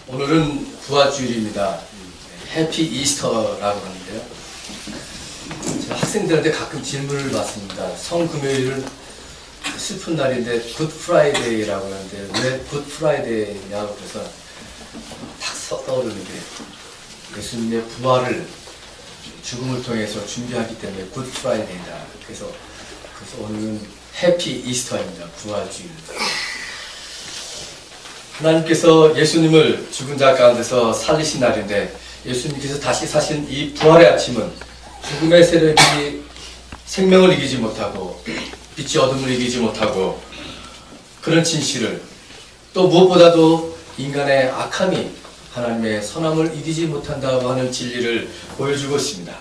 오늘은 부활주일입니다. 해피 이스터라고 하는데요. 제가 학생들한테 가끔 질문을 받습니다. 성금요일은 슬픈 날인데 굿 프라이데이라고 하는데 왜 굿 프라이데이냐고 그래서 탁 떠오르는 게 예수님의 부활을 죽음을 통해서 준비하기 때문에 굿 프라이데이다. 그래서 오늘은 해피 이스터입니다. 부활주일. 하나님께서 예수님을 죽은 자 가운데서 살리신 날인데 예수님께서 다시 사신 이 부활의 아침은 죽음의 세력이 생명을 이기지 못하고 빛이 어둠을 이기지 못하고 그런 진실을 또 무엇보다도 인간의 악함이 하나님의 선함을 이기지 못한다고 하는 진리를 보여주고 있습니다.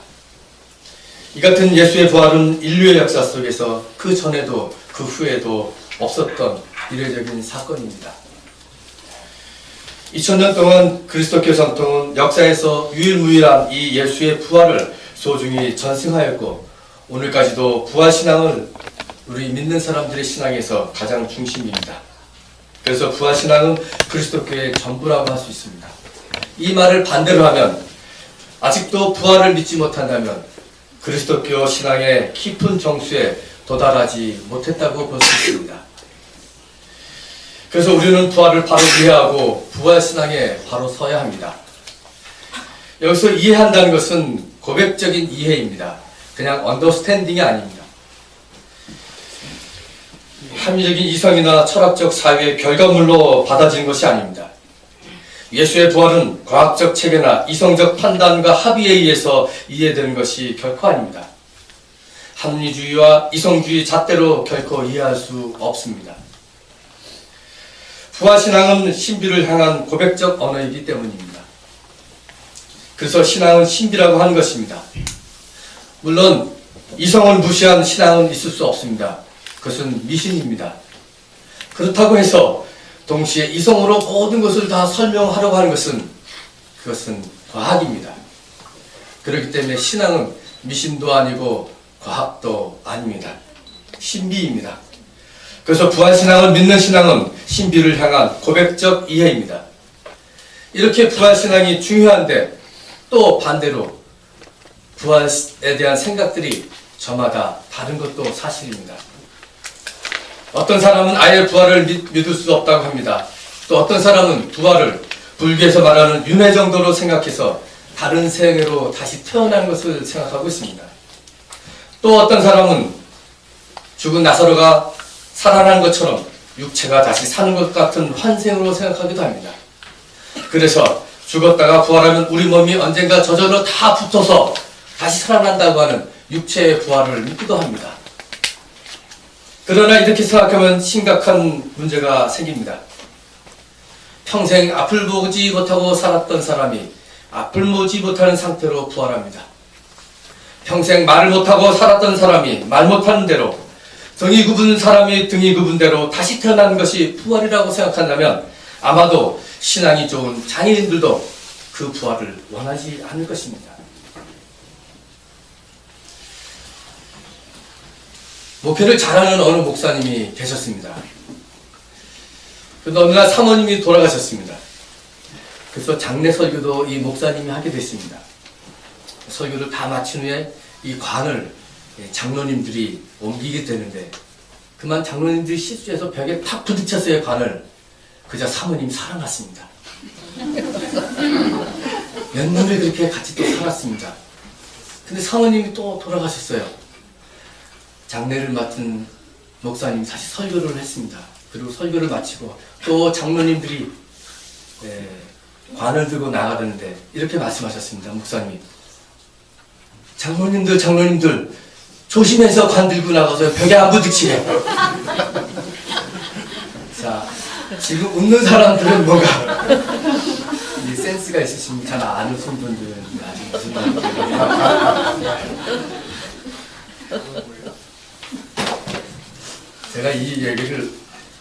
이 같은 예수의 부활은 인류의 역사 속에서 그 전에도 그 후에도 없었던 이례적인 사건입니다. 2000년 동안 그리스도교 전통은 역사에서 유일무이한 이 예수의 부활을 소중히 전승하였고 오늘까지도 부활신앙은 우리 믿는 사람들의 신앙에서 가장 중심입니다. 그래서 부활신앙은 그리스도교의 전부라고 할 수 있습니다. 이 말을 반대로 하면 아직도 부활을 믿지 못한다면 그리스도교 신앙의 깊은 정수에 도달하지 못했다고 볼 수 있습니다. 그래서 우리는 부활을 바로 이해하고 부활신앙에 바로 서야 합니다. 여기서 이해한다는 것은 고백적인 이해입니다. 그냥 언더스탠딩이 아닙니다. 합리적인 이성이나 철학적 사유의 결과물로 받아지는 것이 아닙니다. 예수의 부활은 과학적 체계나 이성적 판단과 합의에 의해서 이해되는 것이 결코 아닙니다. 합리주의와 이성주의 잣대로 결코 이해할 수 없습니다. 부활신앙은 신비를 향한 고백적 언어이기 때문입니다. 그래서 신앙은 신비라고 하는 것입니다. 물론 이성을 무시한 신앙은 있을 수 없습니다. 그것은 미신입니다. 그렇다고 해서 동시에 이성으로 모든 것을 다 설명하려고 하는 그것은 과학입니다. 그렇기 때문에 신앙은 미신도 아니고 과학도 아닙니다. 신비입니다. 그래서 부활신앙을 믿는 신앙은 신비를 향한 고백적 이해입니다. 이렇게 부활신앙이 중요한데 또 반대로 부활에 대한 생각들이 저마다 다른 것도 사실입니다. 어떤 사람은 아예 부활을 믿을 수 없다고 합니다. 또 어떤 사람은 부활을 불교에서 말하는 윤회 정도로 생각해서 다른 생애로 다시 태어나는 것을 생각하고 있습니다. 또 어떤 사람은 죽은 나사로가 살아난 것처럼 육체가 다시 사는 것 같은 환생으로 생각하기도 합니다. 그래서 죽었다가 부활하면 우리 몸이 언젠가 저절로 다 붙어서 다시 살아난다고 하는 육체의 부활을 믿기도 합니다. 그러나 이렇게 생각하면 심각한 문제가 생깁니다. 평생 앞을 보지 못하고 살았던 사람이 앞을 보지 못하는 상태로 부활합니다. 평생 말을 못하고 살았던 사람이 말 못하는 대로 등이 굽은 사람이 등이 굽은 대로 다시 태어나는 것이 부활이라고 생각한다면 아마도 신앙이 좋은 장애인들도 그 부활을 원하지 않을 것입니다. 목회를 잘하는 어느 목사님이 계셨습니다. 그런데 어느 날 사모님이 돌아가셨습니다. 그래서 장례 설교도 이 목사님이 하게 됐습니다. 설교를 다 마친 후에 이 관을 장로님들이 옮기게 되는데 그만 장로님들이 실수해서 벽에 팍 부딪혔어요. 관을. 그저 사모님 살아났습니다. 몇 년을 그렇게 같이 또 살았습니다. 근데 사모님이 또 돌아가셨어요. 장례를 맡은 목사님이 다시 설교를 했습니다. 그리고 설교를 마치고 또 장로님들이 관을 들고 나가는데 이렇게 말씀하셨습니다. 목사님이 장로님들 조심해서 관 들고 나가서 벽에 안 부딪히게. 자, 지금 웃는 사람들은 뭔가 이 센스가 있으시면 잘 아는 분들은 아직 무슨 말인지. 제가 이 얘기를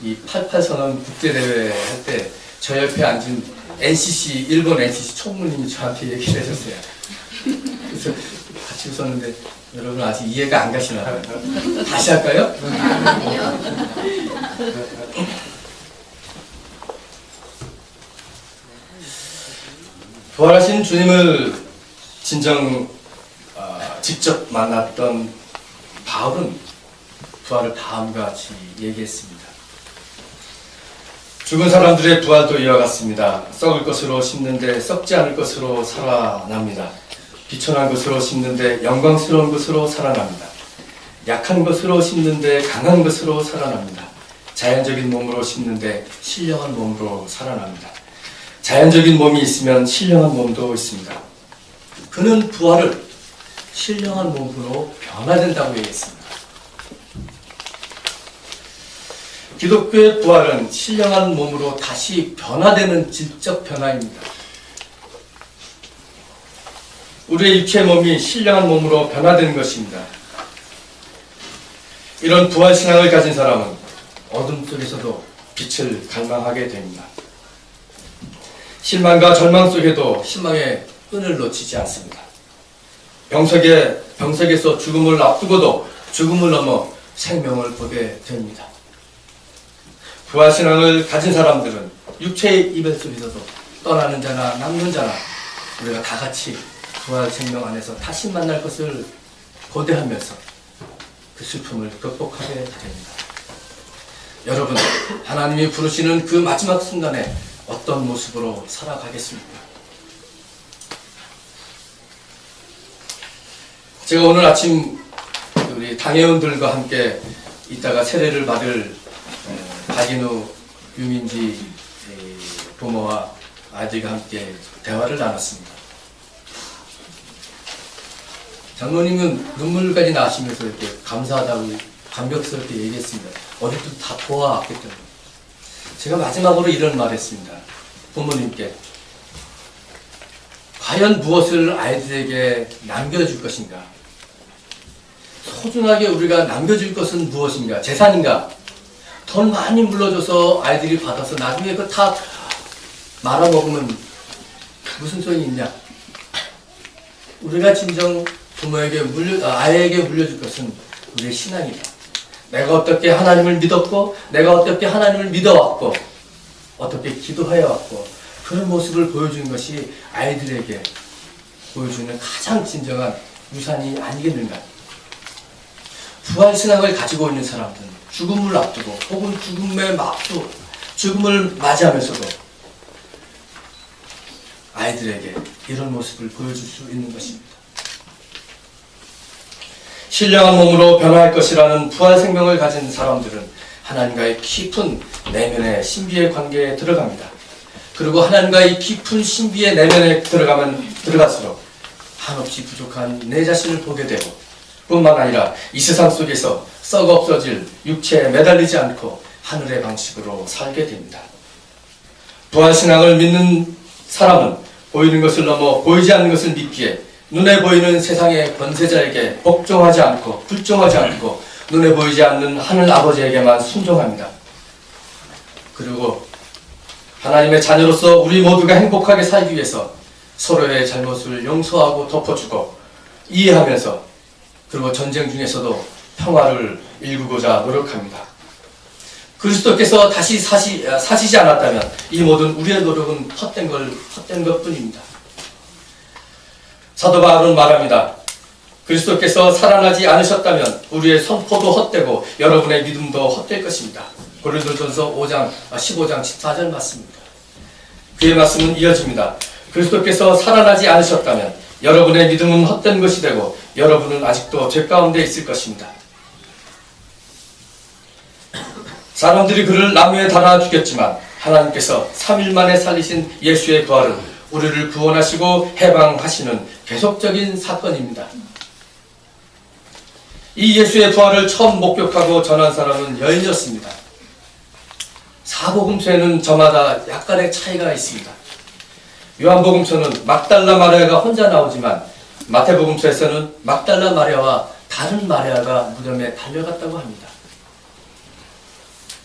이 88선언 국제대회 할 때 저 옆에 앉은 NCC, 일본 NCC 총무님이 저한테 얘기를 해줬어요. 그래서 같이 웃었는데 여러분 아직 이해가 안 가시나요? 다시 할까요? 부활하신 주님을 진정 직접 만났던 바울은 부활을 다음과 같이 얘기했습니다. 죽은 사람들의 부활도 이와 같습니다. 썩을 것으로 심는데 썩지 않을 것으로 살아납니다. 비천한 것으로 심는데 영광스러운 것으로 살아납니다. 약한 것으로 심는데 강한 것으로 살아납니다. 자연적인 몸으로 심는데 신령한 몸으로 살아납니다. 자연적인 몸이 있으면 신령한 몸도 있습니다. 그는 부활을 신령한 몸으로 변화된다고 얘기했습니다. 기독교의 부활은 신령한 몸으로 다시 변화되는 질적 변화입니다. 우리의 육체 몸이 신령한 몸으로 변화되는 것입니다. 이런 부활 신앙을 가진 사람은 어둠 속에서도 빛을 갈망하게 됩니다. 실망과 절망 속에도 희망의 끈을 놓치지 않습니다. 병석에서 죽음을 앞두고도 죽음을 넘어 생명을 보게 됩니다. 부활신앙을 가진 사람들은 육체의 이별 속에서도 떠나는 자나 남는 자나 우리가 다 같이 부활 생명 안에서 다시 만날 것을 고대하면서 그 슬픔을 극복하게 됩니다. 여러분, 하나님이 부르시는 그 마지막 순간에 어떤 모습으로 살아가겠습니까? 제가 오늘 아침 우리 당회원들과 함께 이따가 세례를 받을 박인우 유민지 부모와 아이들과 함께 대화를 나눴습니다. 장로님은 눈물까지 나시면서 이렇게 감사하다고 감격스럽게 얘기했습니다. 어디든 다 보아왔기 때문에. 제가 마지막으로 이런 말 했습니다. 부모님께. 과연 무엇을 아이들에게 남겨줄 것인가? 소중하게 우리가 남겨줄 것은 무엇인가? 재산인가? 돈 많이 물러줘서 아이들이 받아서 나중에 그거 다 말아먹으면 무슨 소용이 있냐? 우리가 진정 부모에게 아이에게 물려줄 것은 우리의 신앙이다. 내가 어떻게 하나님을 믿었고, 내가 어떻게 하나님을 믿어왔고, 어떻게 기도해왔고, 그런 모습을 보여주는 것이 아이들에게 보여주는 가장 진정한 유산이 아니겠는가. 부활신앙을 가지고 있는 사람들은 죽음을 앞두고 혹은 죽음을 맞이하면서도 아이들에게 이런 모습을 보여줄 수 있는 것입니다. 신령한 몸으로 변화할 것이라는 부활 생명을 가진 사람들은 하나님과의 깊은 내면의 신비의 관계에 들어갑니다. 그리고 하나님과의 깊은 신비의 내면에 들어갈수록 한없이 부족한 내 자신을 보게 되고 뿐만 아니라 이 세상 속에서 썩어 없어질 육체에 매달리지 않고 하늘의 방식으로 살게 됩니다. 부활신앙을 믿는 사람은 보이는 것을 넘어 보이지 않는 것을 믿기에 눈에 보이는 세상의 권세자에게 복종하지 않고 불종하지 않고 눈에 보이지 않는 하늘 아버지에게만 순종합니다. 그리고 하나님의 자녀로서 우리 모두가 행복하게 살기 위해서 서로의 잘못을 용서하고 덮어주고 이해하면서 그리고 전쟁 중에서도 평화를 일구고자 노력합니다. 그리스도께서 다시 사시지 않았다면 이 모든 우리의 노력은 헛된 것뿐입니다. 사도 바울은 말합니다. 그리스도께서 살아나지 않으셨다면 우리의 선포도 헛되고 여러분의 믿음도 헛될 것입니다. 고린도전서 15장 14절 맞습니다. 그의 말씀은 이어집니다. 그리스도께서 살아나지 않으셨다면 여러분의 믿음은 헛된 것이 되고 여러분은 아직도 죄 가운데 있을 것입니다. 사람들이 그를 나무에 달아 죽였지만 하나님께서 3일 만에 살리신 예수의 부활은 우리를 구원하시고 해방하시는 계속적인 사건입니다. 이 예수의 부활을 처음 목격하고 전한 사람은 여인이었습니다. 사복음서에는 저마다 약간의 차이가 있습니다. 요한복음서는 막달라 마리아가 혼자 나오지만 마태복음서에서는 막달라 마리아와 다른 마리아가 무덤에 달려갔다고 합니다.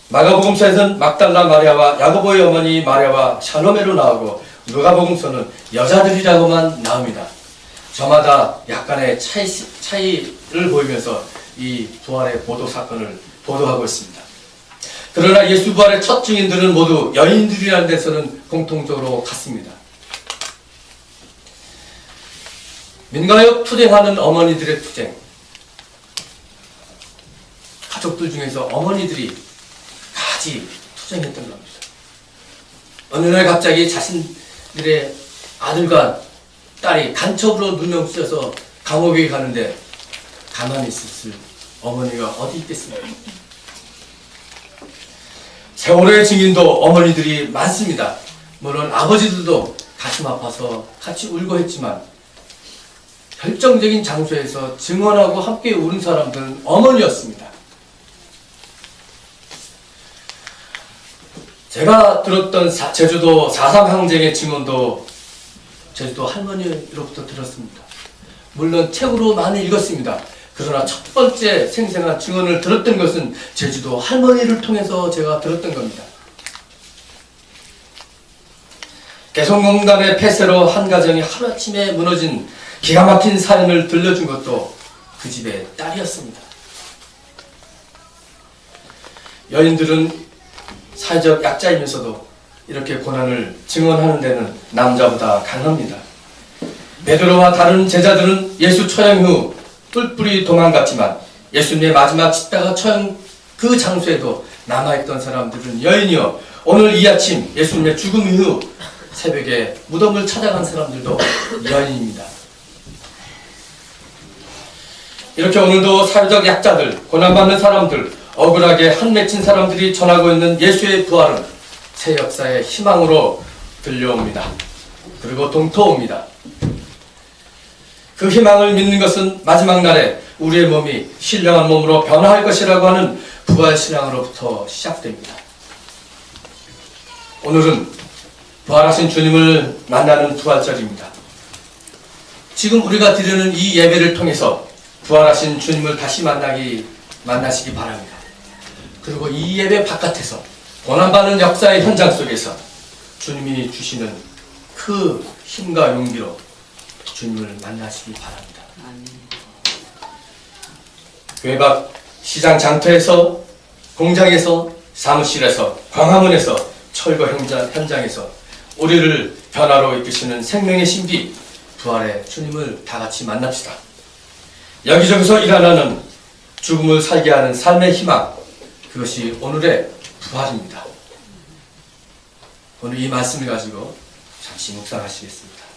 마가복음서에서는 막달라 마리아와 야고보의 어머니 마리아와 샬로메로 나오고 누가복음서는 여자들이라고만 나옵니다. 저마다 약간의 차이를 보이면서 이 부활의 보도 사건을 보도하고 있습니다. 그러나 예수 부활의 첫 증인들은 모두 여인들이라는 데서는 공통적으로 같습니다. 민가역 투쟁하는 어머니들의 투쟁. 가족들 중에서 어머니들이 같이 투쟁했던 겁니다. 어느 날 갑자기 자신들의 아들과 딸이 간첩으로 누명 쓰여서 감옥에 가는데 가만히 있었을 어머니가 어디 있겠습니까? 세월호의 증인도 어머니들이 많습니다. 물론 아버지들도 가슴 아파서 같이 울고 했지만 결정적인 장소에서 증언하고 함께 울은 사람들은 어머니였습니다. 제가 들었던 제주도 4.3 항쟁의 증언도 제주도 할머니로부터 들었습니다. 물론 책으로 많이 읽었습니다. 그러나 첫 번째 생생한 증언을 들었던 것은 제주도 할머니를 통해서 제가 들었던 겁니다. 개성공단의 폐쇄로 한 가정이 하루아침에 무너진 기가 막힌 사연을 들려준 것도 그 집의 딸이었습니다. 여인들은 사회적 약자이면서도 이렇게 고난을 증언하는 데는 남자보다 강합니다. 베드로와 다른 제자들은 예수 처형 후 뿔뿔이 도망갔지만 예수님의 마지막 십자가 처형 그 장소에도 남아있던 사람들은 여인이요, 오늘 이 아침 예수님의 죽음 이후 새벽에 무덤을 찾아간 사람들도 여인입니다. 이렇게 오늘도 사회적 약자들, 고난받는 사람들, 억울하게 한 맺힌 사람들이 전하고 있는 예수의 부활은 새 역사의 희망으로 들려옵니다. 그리고 동토옵니다. 그 희망을 믿는 것은 마지막 날에 우리의 몸이 신령한 몸으로 변화할 것이라고 하는 부활신앙으로부터 시작됩니다. 오늘은 부활하신 주님을 만나는 부활절입니다. 지금 우리가 드리는 이 예배를 통해서 부활하신 주님을 다시 만나시기 바랍니다. 그리고 이 예배 바깥에서 고난받는 역사의 현장 속에서 주님이 주시는 그 힘과 용기로 주님을 만나시기 바랍니다. 교회 밖 시장 장터에서, 공장에서, 사무실에서, 광화문에서, 철거 현장에서 우리를 변화로 이끄시는 생명의 신비 부활의 주님을 다 같이 만납시다. 여기저기서 일어나는 죽음을 살게 하는 삶의 희망, 그것이 오늘의 부활입니다. 오늘 이 말씀을 가지고 잠시 묵상하시겠습니다.